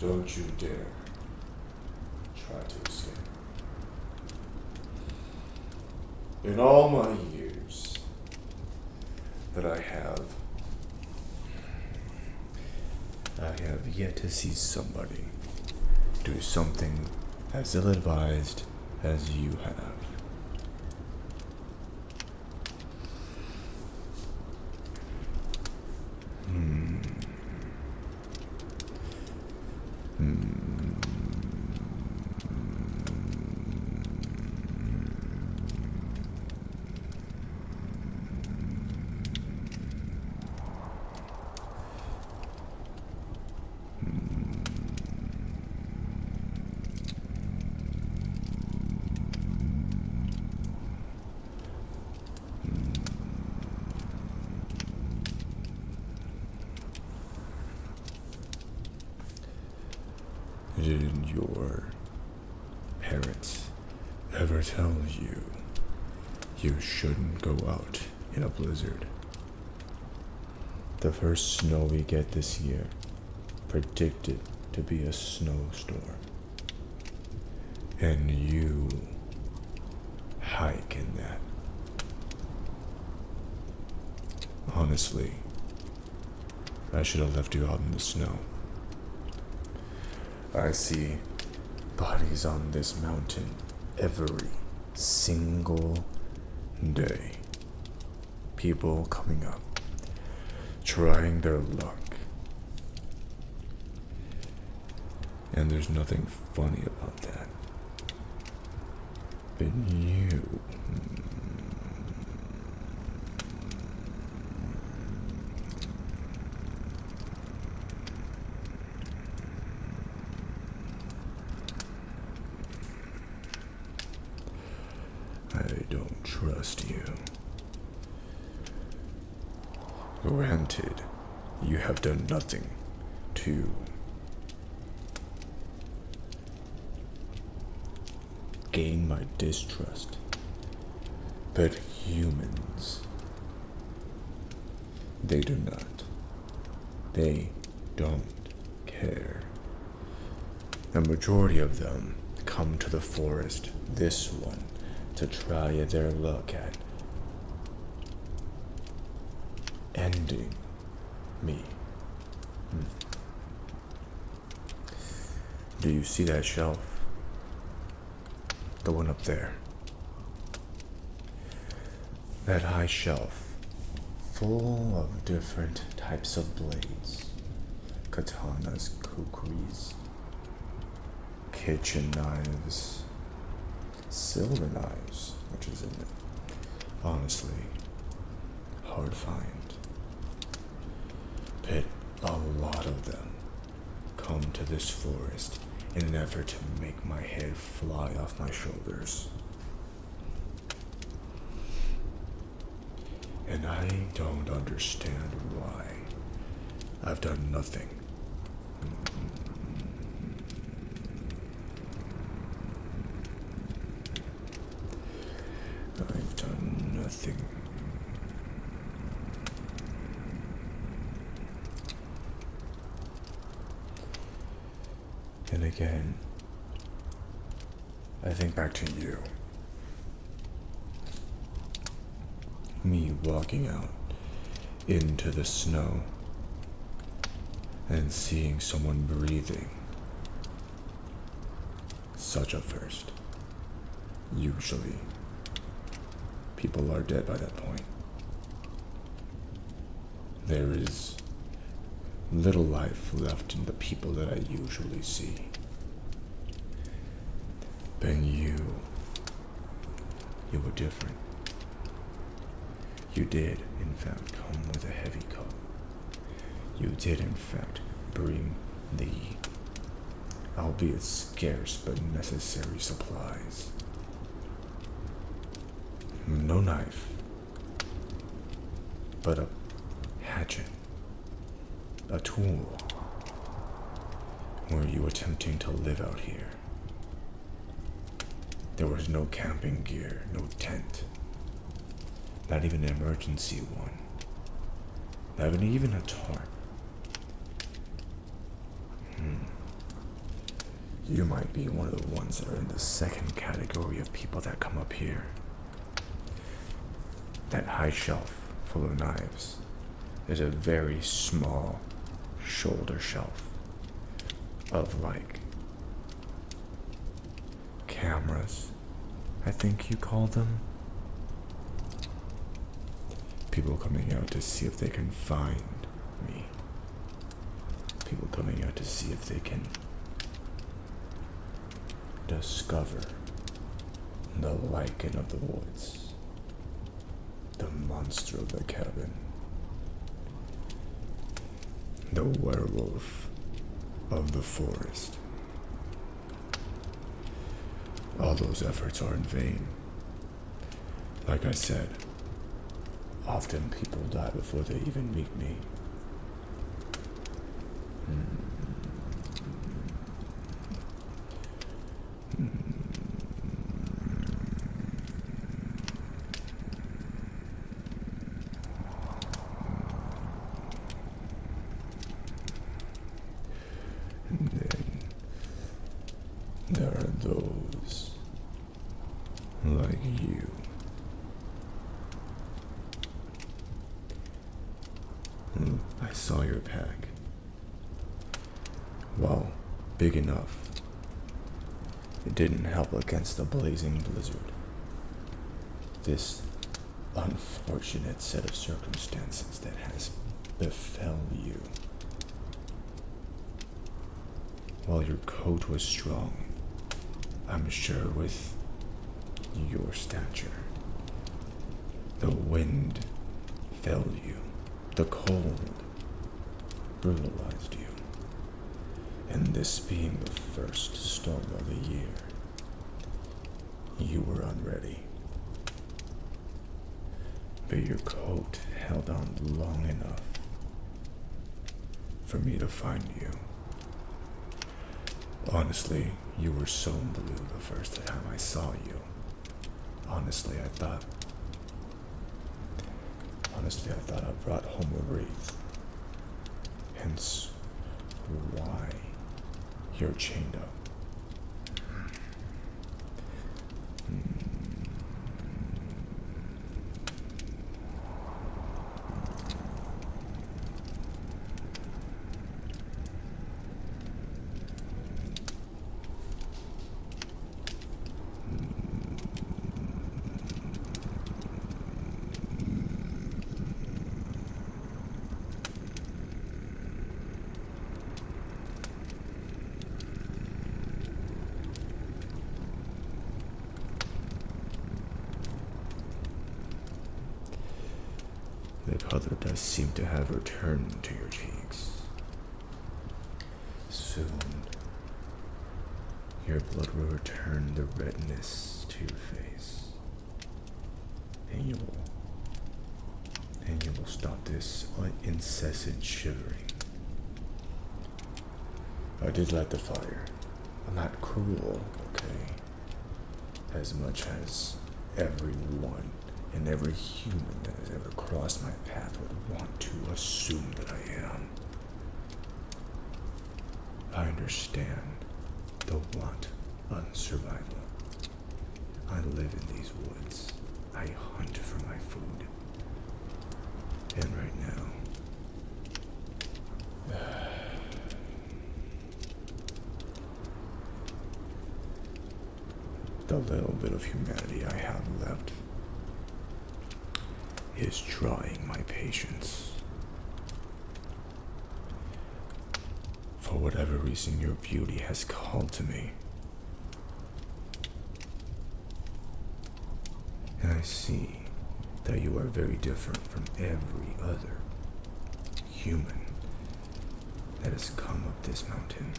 Don't you dare try to escape. In all my years that I have yet to see somebody do something as ill-advised as you have. Did your parents ever tell you you shouldn't go out in a blizzard? The first snow we get this year predicted to be a snowstorm. And you hike in that. Honestly, I should have left you out in the snow. I see bodies on this mountain every single day. People coming up, trying their luck. And there's nothing funny about that. But you... I don't trust you. Granted, you have done nothing to gain my distrust. But humans, they do not. They don't care. The majority of them come to the forest, this one, to try their luck at ending me. Do you see that shelf? The one up there. That high shelf, full of different types of blades. Katanas, kukris, kitchen knives, silver knives, which is in it. Honestly, hard find. But a lot of them come to this forest in an effort to make my head fly off my shoulders. And I don't understand why. I've done nothing. I've done nothing. And again, I think back to you. Me walking out into the snow and seeing someone breathing. Such a first. Usually, people are dead by that point. There is little life left in the people that I usually see. But you were different. You did, in fact, come with a heavy coat. You did, in fact, bring the, albeit scarce but necessary supplies. No knife, but a hatchet. A tool. Were you attempting to live out here? There was no camping gear, no tent. Not even an emergency one. Not even a tarp. You might be one of the ones that are in the second category of people that come up here. That high shelf full of knives. There's a very small shoulder shelf of like cameras, I think you call them. People coming out to see if they can find me. People coming out to see if they can discover the lichen of the woods, the monster of the cabin, the werewolf of the forest. All those efforts are in vain. Like I said, often people die before they even meet me. And then there are those like you. I saw your pack. Well, big enough. It didn't help against the blazing blizzard. This unfortunate set of circumstances that has befell you. While your coat was strong, I'm sure with your stature, the wind felled you, the cold brutalized you, and this being the first storm of the year, you were unready. But your coat held on long enough for me to find you. Honestly, you were so blue the first time I saw you. Honestly, I thought I brought home a wraith. Hence, why you're chained up. The color does seem to have returned to your cheeks. Soon, your blood will return the redness to your face, and you will stop this incessant shivering. I did light the fire. I'm not cruel, okay? As much as everyone and every human that has ever crossed my path would want to assume that I am. I understand the want of survival. I live in these woods. I hunt for my food. And right now, the little bit of humanity I have left is trying my patience. For whatever reason, your beauty has called to me. And I see that you are very different from every other human that has come up this mountain.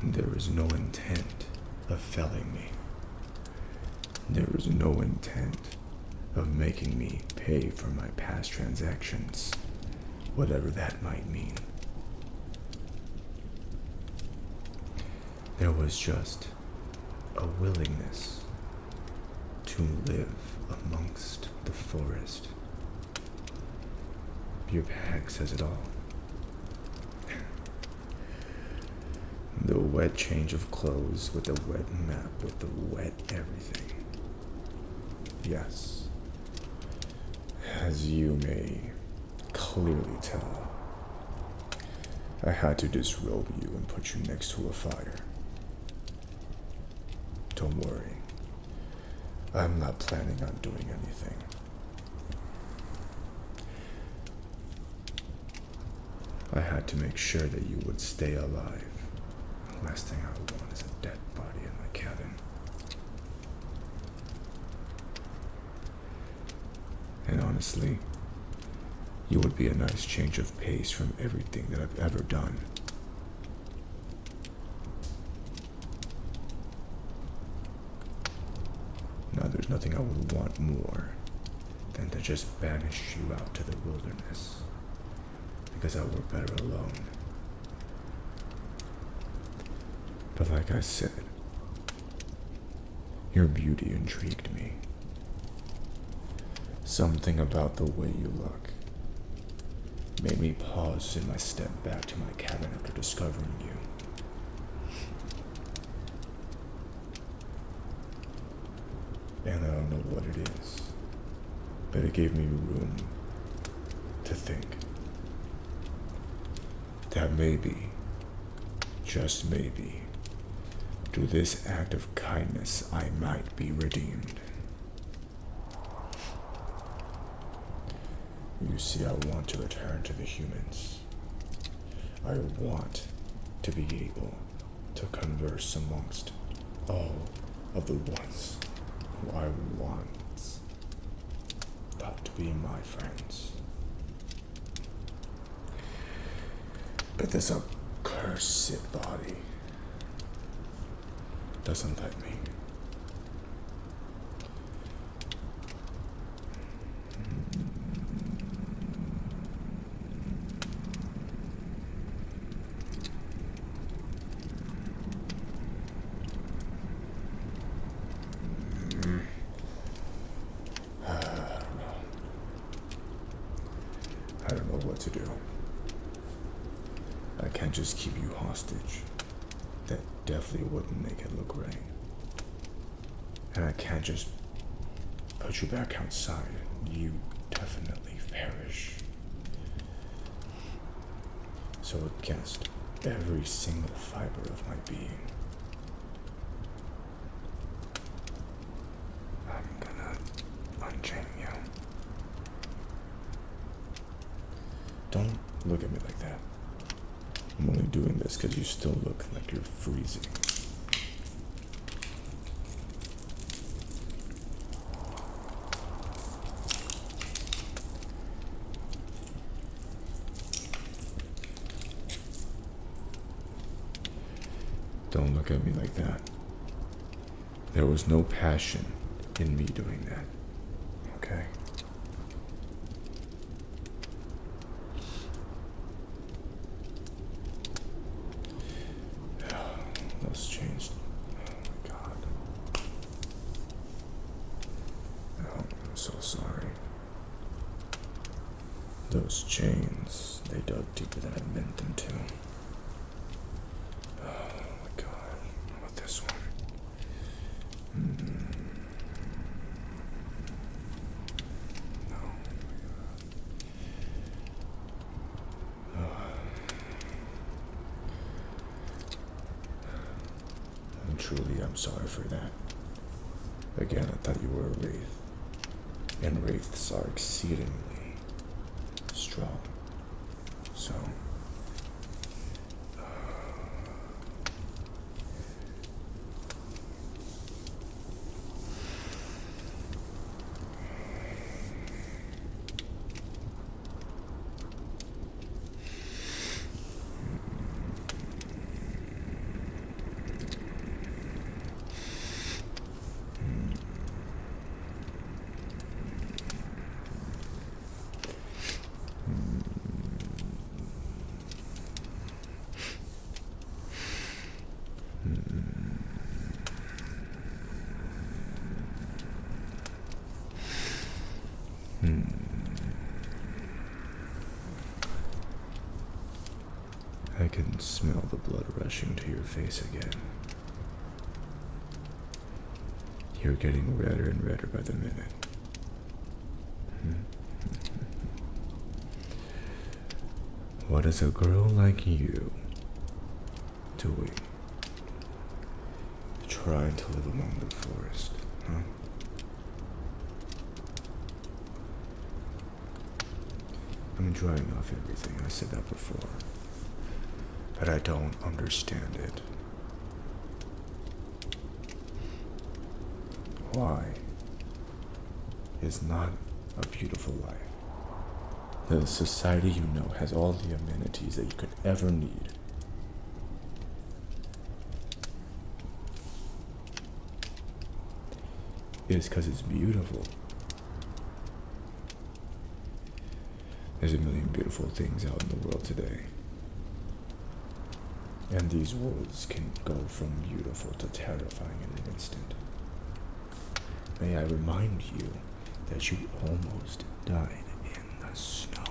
There is no intent of felling me. There is no intent of making me pay for my past transactions, whatever that might mean. There was just a willingness to live amongst the forest. Your pack says it all. The wet change of clothes with the wet map with the wet everything. Yes. As you may clearly tell, I had to disrobe you and put you next to a fire. Don't worry. I'm not planning on doing anything. I had to make sure that you would stay alive. The last thing I want is a dead body in my cabin. And honestly, you would be a nice change of pace from everything that I've ever done. Now there's nothing I would want more than to just banish you out to the wilderness, because I work better alone. But like I said, your beauty intrigued me. Something about the way you look made me pause in my step back to my cabin after discovering you. And I don't know what it is, but it gave me room to think that maybe, just maybe, through this act of kindness, I might be redeemed. You see, I want to return to the humans. I want to be able to converse amongst all of the ones who I once thought to be my friends. But this accursed body doesn't let me. I don't know what to do. I can't just keep you hostage. That definitely wouldn't make it look right. And I can't just put you back outside. You definitely perish. So against every single fiber of my being, I'm gonna unchain you. Don't look at me like that. I'm only doing this because you still look like you're freezing. Don't look at me like that. There was no passion in me doing that. Okay? Those changed. Oh my God. Oh, I'm so sorry. Those chains, they dug deeper than I meant them to. Oh my God. How about this one? No. And truly, I'm sorry for that. Again, I thought you were a wraith. And wraiths are exceedingly strong. So, can smell the blood rushing to your face again. You're getting redder and redder by the minute. What is a girl like you doing? Trying to live among the forest, huh? I'm drying off everything. I said that before. But I don't understand it. Why is not a beautiful life? The society you know has all the amenities that you could ever need. It's because it's beautiful. There's a million beautiful things out in the world today. And these worlds can go from beautiful to terrifying in an instant. May I remind you that you almost died in the snow.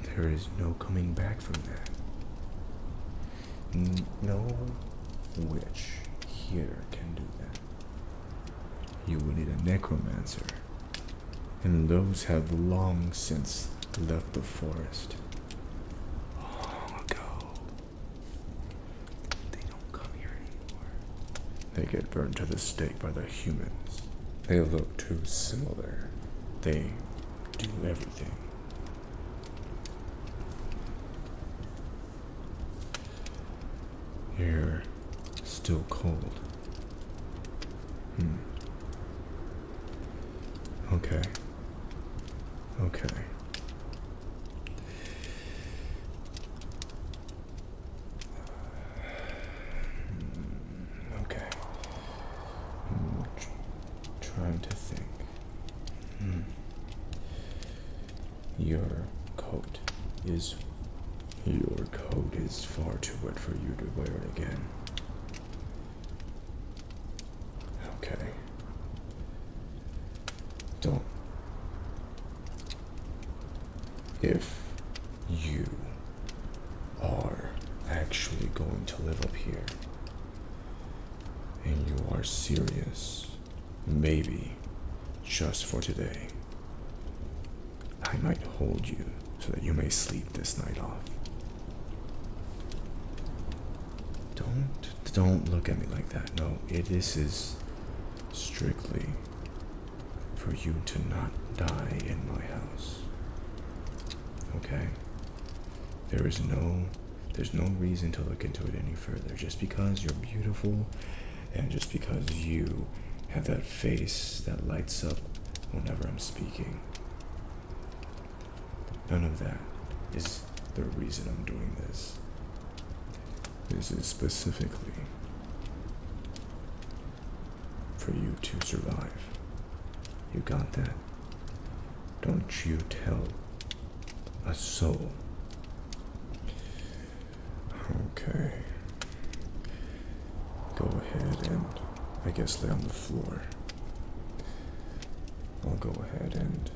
There is no coming back from that. No witch here can do that. You will need a necromancer, and those have long since left the forest. Long ago. They don't come here anymore. They get burned to the stake by the humans. They look too similar. They do everything. You're still cold. Okay. Okay. Okay. I'm trying to think. Your coat is far too wet for you to wear it again. Okay. Don't. If you are actually going to live up here, and you are serious, maybe just for today, I might hold you so that you may sleep this night off. Don't look at me like that. No, this is strictly for you to not die in my house. Okay? There's no reason to look into it any further. Just because you're beautiful and just because you have that face that lights up whenever I'm speaking. None of that is the reason I'm doing this. This is specifically for you to survive. You got that? Don't you tell a soul. Okay. Go ahead and, I guess, lay on the floor. I'll go ahead and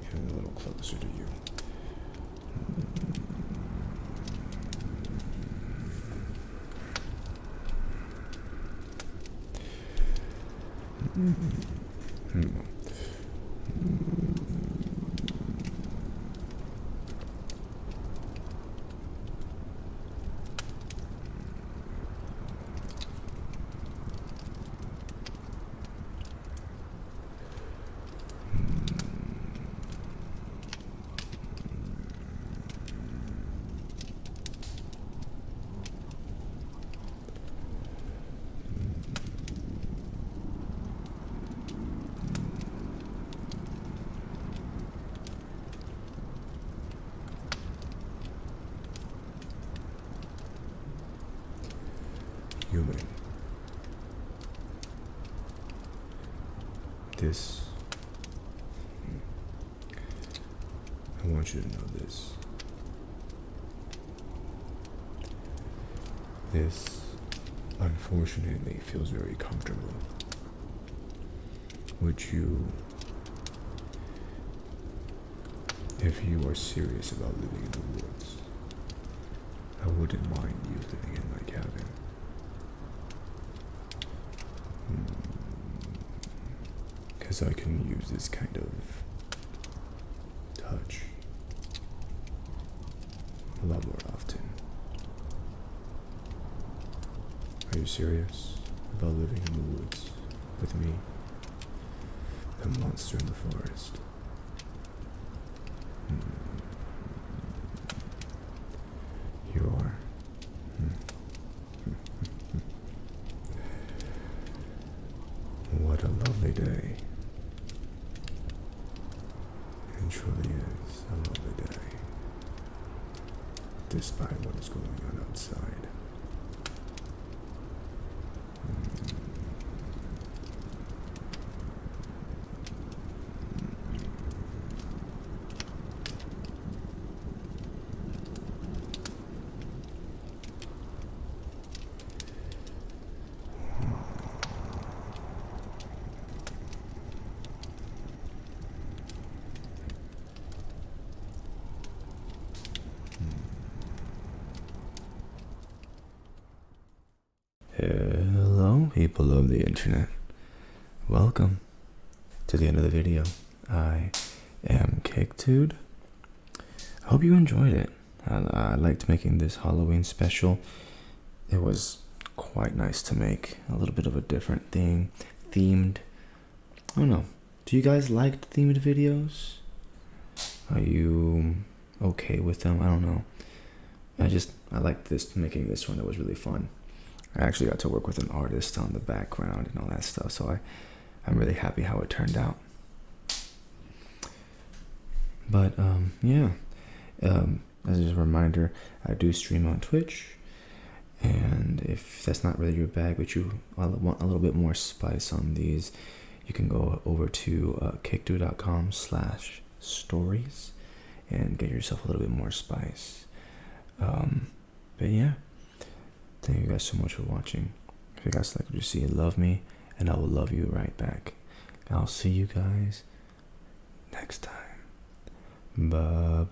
get a little closer to you. Human. I want you to know this. This, unfortunately, feels very comfortable. Would you If you are serious about living in the woods, I wouldn't mind you living in my cabin. Because I can use this kind of touch a lot more often. Are you serious about living in the woods with me, the monster in the forest? You are. What a lovely day. It truly is a lovely day, despite what is going on outside. Hello, people of the internet. Welcome to the end of the video. I am KICdude. I hope you enjoyed it. I liked making this Halloween special. It was quite nice to make. A little bit of a different thing. Themed. I don't know. Do you guys like themed videos? Are you okay with them? I don't know. I liked making this one. It was really fun. I actually got to work with an artist on the background and all that stuff, so I'm really happy how it turned out. But yeah, as a reminder, I do stream on Twitch, and if that's not really your bag, but you want a little bit more spice on these, you can go over to KICdude.com/stories and get yourself a little bit more spice. But yeah. Thank you guys so much for watching. If you guys like what you see, love me, and I will love you right back. I'll see you guys next time. Bye-bye.